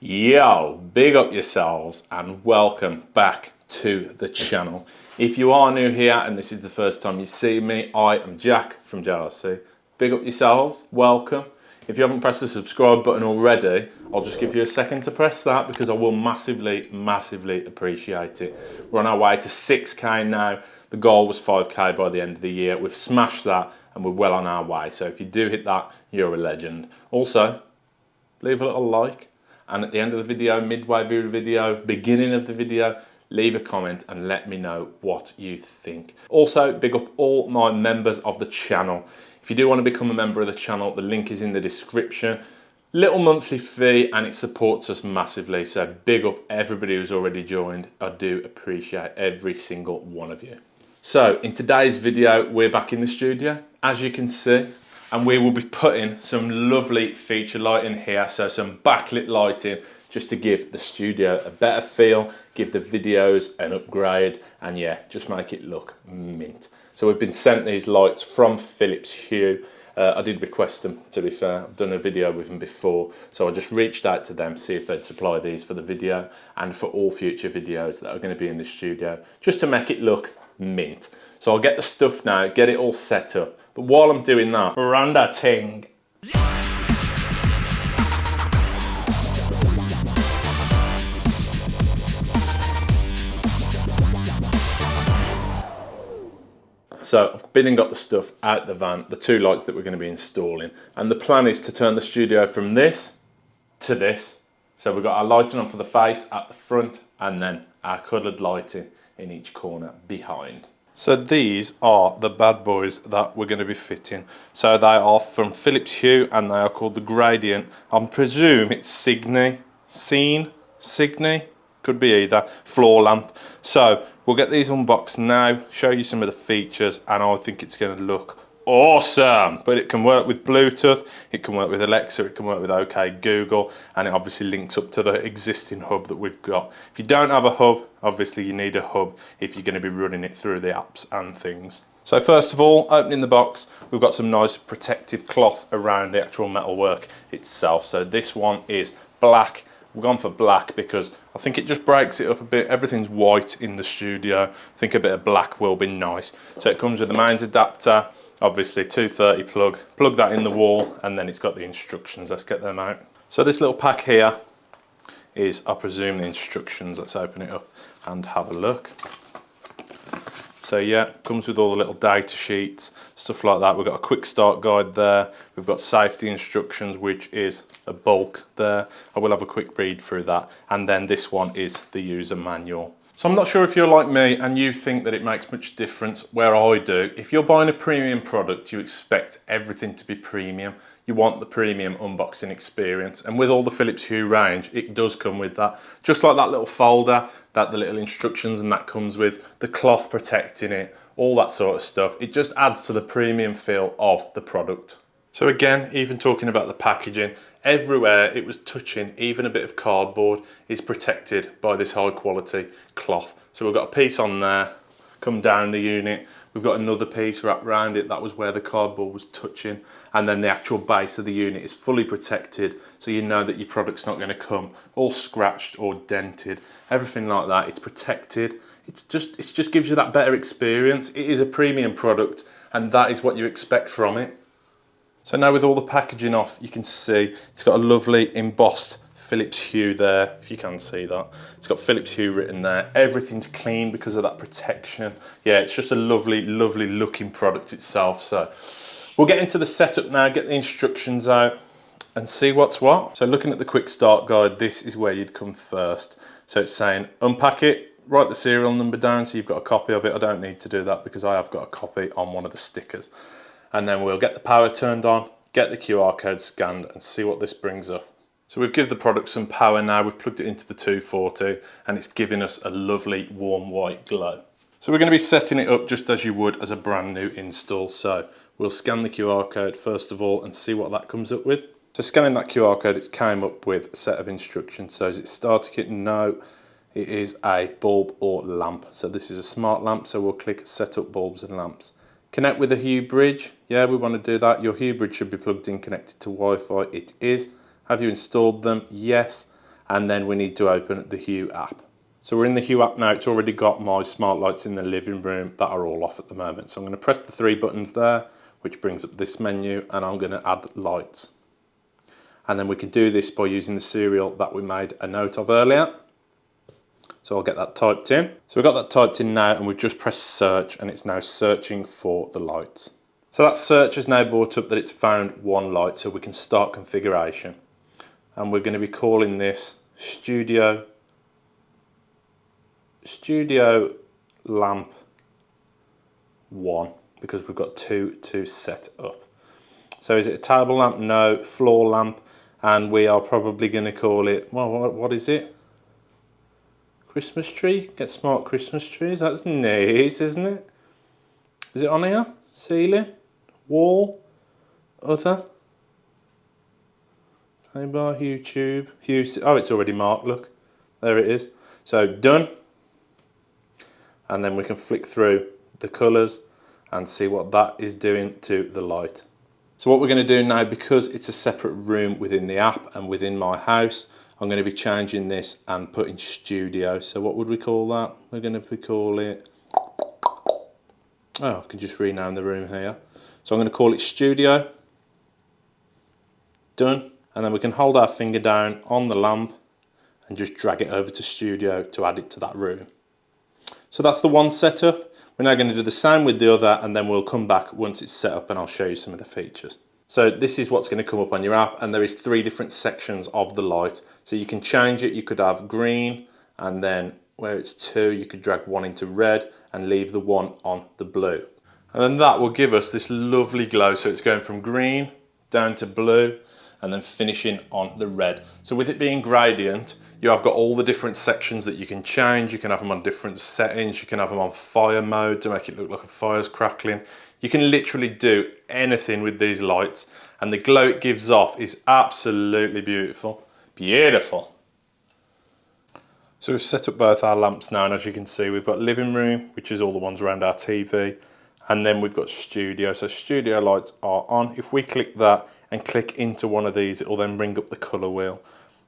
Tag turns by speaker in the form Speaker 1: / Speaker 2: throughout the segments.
Speaker 1: Yo, big up yourselves and welcome back to the channel. If you are new here and this is the first time you see me, I am Jack from JRC. Big up yourselves, welcome. If you haven't pressed the subscribe button already, I'll just give you a second to press that because I will massively appreciate it. We're on our way to 6k now. The goal was 5k by the end of the year. We've smashed that and we're well on our way. So if you do hit that, you're a legend. Also, leave a little like. And at the end of the video, midway through the video, beginning of the video, leave a comment and let me know what you think. Also, big up all my members of the channel. If you do want to become a member of the channel, the link is in the description. Little monthly fee and it supports us massively. So big up everybody who's already joined. I do appreciate every single one of you. So in today's video, we're back in the studio, as you can see. And we will be putting some lovely feature lighting here, so some backlit lighting just to give the studio a better feel, give the videos an upgrade, and yeah, just make it look mint. So we've been sent these lights from Philips HUE. I did request them, to be fair. I've done a video with them before, so I just reached out to them, see if they'd supply these for the video and for all future videos that are going to be in the studio, just to make it look mint. So I'll get the stuff now, get it all set up. But while I'm doing that, Miranda ting. So I've been and got the stuff out the van, the two lights that we're going to be installing. And the plan is to turn the studio from this to this. So we've got our lighting on for the face at the front and then our coloured lighting in each corner behind. So these are the bad boys that we're going to be fitting. So they are from Philips HUE and they are called the Gradient. I presume it's Signe, could be either, floor lamp. So we'll get these unboxed now, show you some of the features, and I think it's going to look awesome. But it can work with Bluetooth, it can work with Alexa, it can work with OK Google, and it obviously links up to the existing hub that we've got. If you don't have a hub, obviously you need a hub if you're going to be running it through the apps and things. So first of all, opening the box, we've got some nice protective cloth around the actual metalwork itself. So this one is black. We've gone for black because I think it just breaks it up a bit. Everything's white in the studio. I think a bit of black will be nice. So it comes with the mains adapter, obviously 230 plug that in the wall, and then it's got the instructions. Let's get them out. So this little pack here is, I presume, the instructions. Let's open it up and have a look. So yeah, comes with all the little data sheets, stuff like that. We've got a quick start guide there. We've got safety instructions, which is a bulk there. I will have a quick read through that. And then this one is the user manual. So I'm not sure if you're like me and you think that it makes much difference, where I do. If you're buying a premium product, you expect everything to be premium. You want the premium unboxing experience, and with all the Philips HUE range, it does come with that. Just like that little folder, that the little instructions and that comes with, the cloth protecting it, all that sort of stuff. It just adds to the premium feel of the product. So again, even talking about the packaging, everywhere it was touching, even a bit of cardboard, is protected by this high quality cloth. So we've got a piece on there, come down the unit, we've got another piece wrapped around it, that was where the cardboard was touching, and then the actual base of the unit is fully protected, so you know that your product's not going to come all scratched or dented, everything like that. It's protected. It just gives you that better experience. It is a premium product, and that is what you expect from it. So now with all the packaging off, you can see it's got a lovely embossed Philips HUE there, if you can see that. It's got Philips HUE written there. Everything's clean because of that protection. Yeah, it's just a lovely looking product itself. So we'll get into the setup now, get the instructions out and see what's what. So looking at the quick start guide, this is where you'd come first. So it's saying unpack it, write the serial number down so you've got a copy of it. I don't need to do that because I have got a copy on one of the stickers. And then we'll get the power turned on, get the QR code scanned and see what this brings up. So we've given the product some power now, we've plugged it into the 240 and it's giving us a lovely warm white glow. So we're going to be setting it up just as you would as a brand new install. So we'll scan the QR code first of all and see what that comes up with. So scanning that QR code, it's came up with a set of instructions. So is it starter kit? No, it is a bulb or lamp. So this is a smart lamp, so we'll click set up bulbs and lamps. Connect with a HUE bridge. Yeah, we want to do that. Your HUE bridge should be plugged in, connected to Wi-Fi. It is. Have you installed them? Yes. and then we need to open the HUE app. So we're in the HUE app now. It's already got my smart lights in the living room that are all off at the moment. So I'm going to press the 3 buttons there, which brings up this menu, and I'm going to add lights. And then we can do this by using the serial that we made a note of earlier. So I'll get that typed in. So we've got that typed in now, and we've just pressed search, and it's now searching for the lights. So that search has now brought up that it's found one light, so we can start configuration. And we're going to be calling this Studio Lamp 1, because we've got two to set up. So is it a table lamp? No. Floor lamp. And we are probably going to call it, well, what is it? Christmas tree? Get smart Christmas trees. That's nice, isn't it? Is it on here? Ceiling? Wall? Other? Playbar, YouTube. Oh, it's already marked, look. There it is. So done. And then we can flick through the colours and see what that is doing to the light. So what we're going to do now, because it's a separate room within the app and within my house, I'm going to be changing this and putting studio. So what would we call that? We're going to call it, oh, I can just rename the room here. So I'm going to call it studio. Done. And then we can hold our finger down on the lamp and just drag it over to studio to add it to that room. So that's the one setup. We're now going to do the same with the other, and then we'll come back once it's set up and I'll show you some of the features. So this is what's going to come up on your app, and there is 3 different sections of the light. So you can change it. You could have green, and then where it's 2, you could drag 1 into red and leave the 1 on the blue. And then that will give us this lovely glow. So it's going from green down to blue and then finishing on the red. So with it being gradient, you have got all the different sections that you can change. You can have them on different settings. You can have them on fire mode to make it look like a fire's crackling. You can literally do anything with these lights, and the glow it gives off is absolutely beautiful. Beautiful. So we've set up both our lamps now, and as you can see, we've got living room, which is all the ones around our TV, and then we've got studio. So studio lights are on. If we click that and click into one of these, it will then bring up the colour wheel.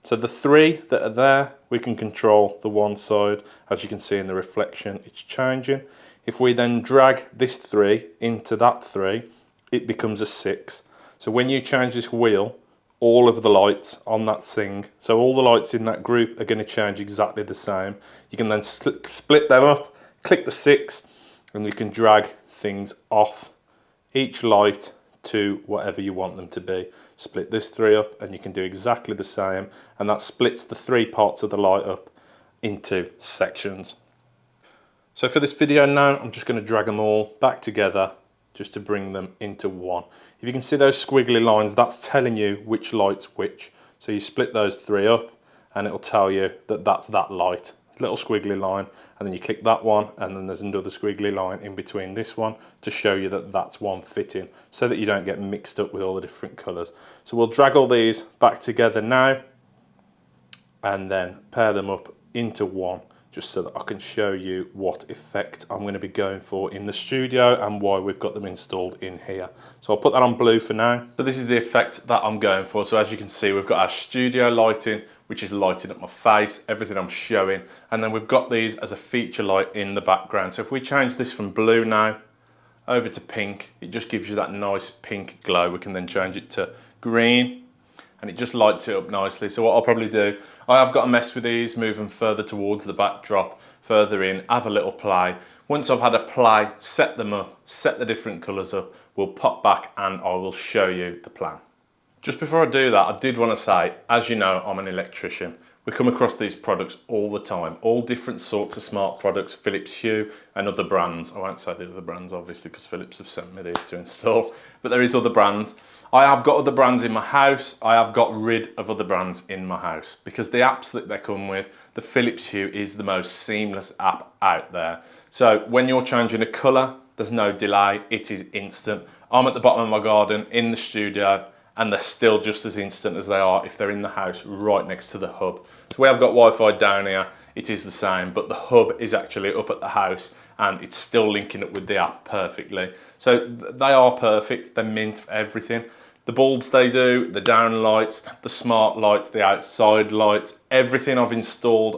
Speaker 1: So the 3 that are there, we can control the one side. As you can see in the reflection, it's changing. If we then drag this 3 into that 3, it becomes a 6. So when you change this wheel, all of the lights on that thing, so all the lights in that group are going to change exactly the same. You can then split them up, click the 6, and you can drag things off each light to whatever you want them to be. Split this 3 up and you can do exactly the same, and that splits the 3 parts of the light up into sections. So for this video now, I'm just going to drag them all back together just to bring them into one. If you can see those squiggly lines, that's telling you which light's which. So you split those 3 up and it'll tell you that that's that light. Little squiggly line, and then you click that one, and then there's another squiggly line in between this one to show you that that's one fitting, so that you don't get mixed up with all the different colours. So we'll drag all these back together now and then pair them up into one, just so that I can show you what effect I'm going to be going for in the studio and why we've got them installed in here. So I'll put that on blue for now. So this is the effect that I'm going for. So as you can see, we've got our studio lighting, which is lighting up my face, everything I'm showing, and then we've got these as a feature light in the background. So if we change this from blue now over to pink, it just gives you that nice pink glow. We can then change it to green, and it just lights it up nicely. So what I'll probably do, I have got to mess with these, move them further towards the backdrop, further in, have a little play. Once I've had a play, set them up, set the different colours up, we'll pop back and I will show you the plan. Just before I do that, I did want to say, as you know, I'm an electrician. We come across these products all the time, all different sorts of smart products, Philips Hue and other brands. I won't say the other brands, obviously, because Philips have sent me these to install, but there is other brands. I have got other brands in my house. I have got rid of other brands in my house because the apps that they come with, the Philips Hue is the most seamless app out there. So when you're changing a colour, there's no delay, it is instant. I'm at the bottom of my garden in the studio, and they're still just as instant as they are if they're in the house right next to the hub. So we have got Wi-Fi down here, it is the same, but the hub is actually up at the house and it's still linking up with the app perfectly. So they are perfect, they're mint for everything. The bulbs they do, the down lights, the smart lights, the outside lights, everything I've installed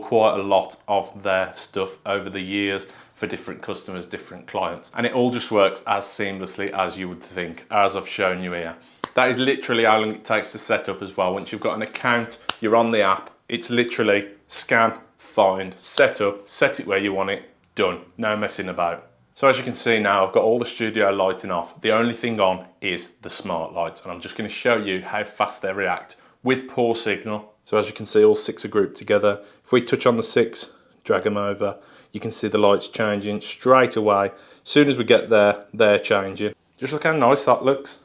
Speaker 1: quite a lot of their stuff over the years for different customers, different clients. And it all just works as seamlessly as you would think, as I've shown you here. That is literally how long it takes to set up as well. Once you've got an account, you're on the app, it's literally scan, find, set up, set it where you want it, done. No messing about. So as you can see now, I've got all the studio lighting off. The only thing on is the smart lights, and I'm just going to show you how fast they react with poor signal. So as you can see, all 6 are grouped together. If we touch on the 6, drag them over, you can see the lights changing straight away. As soon as we get there, they're changing. Just look how nice that looks.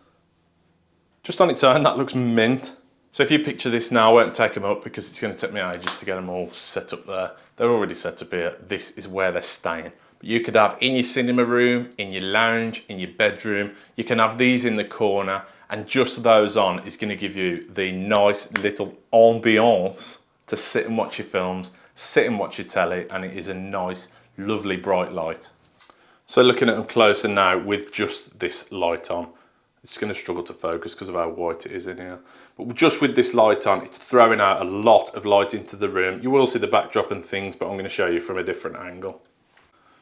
Speaker 1: Just on its own, that looks mint. So if you picture this now, I won't take them up because it's going to take me ages to get them all set up there. They're already set up here. This is where they're staying. But you could have in your cinema room, in your lounge, in your bedroom. You can have these in the corner, and just those on is going to give you the nice little ambiance to sit and watch your films, sit and watch your telly, and it is a nice, lovely bright light. So looking at them closer now with just this light on, it's going to struggle to focus because of how white it is in here. But just with this light on, it's throwing out a lot of light into the room. You will see the backdrop and things, but I'm going to show you from a different angle.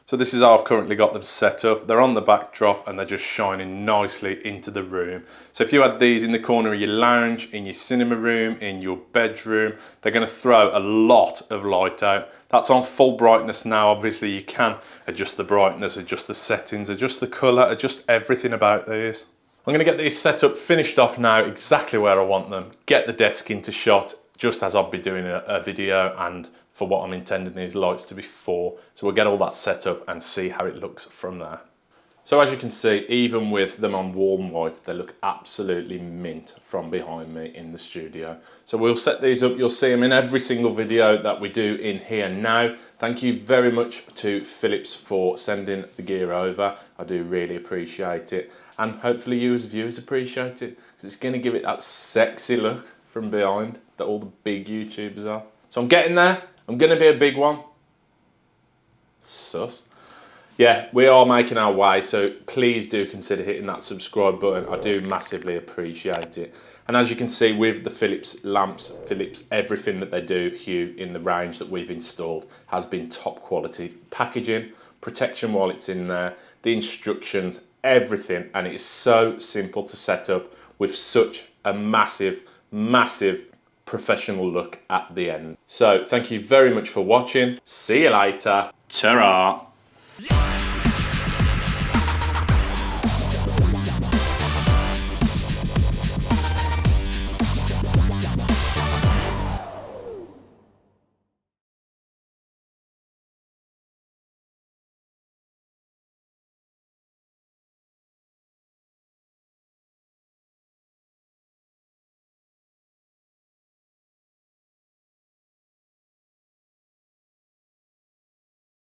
Speaker 1: So this is how I've currently got them set up. They're on the backdrop and they're just shining nicely into the room. So if you had these in the corner of your lounge, in your cinema room, in your bedroom, they're going to throw a lot of light out. That's on full brightness now. Obviously you can adjust the brightness, adjust the settings, adjust the colour, adjust everything about these. I'm going to get these set up, finished off now, exactly where I want them. Get the desk into shot, just as I'll be doing a video and for what I'm intending these lights to be for. So we'll get all that set up and see how it looks from there. So as you can see, even with them on warm white, they look absolutely mint from behind me in the studio. So we'll set these up, you'll see them in every single video that we do in here now. Thank you very much to Philips for sending the gear over. I do really appreciate it. And hopefully you as viewers appreciate it, because it's going to give it that sexy look from behind that all the big YouTubers are. So I'm getting there. I'm going to be a big one. Sus. Yeah, we are making our way, so please do consider hitting that subscribe button. I do massively appreciate it. And as you can see with the Philips lamps, Philips, everything that they do, HUE, in the range that we've installed has been top quality. Packaging, protection while it's in there, the instructions, everything, and it is so simple to set up with such a massive, massive professional look at the end. So thank you very much for watching. See you later. Ta-ra.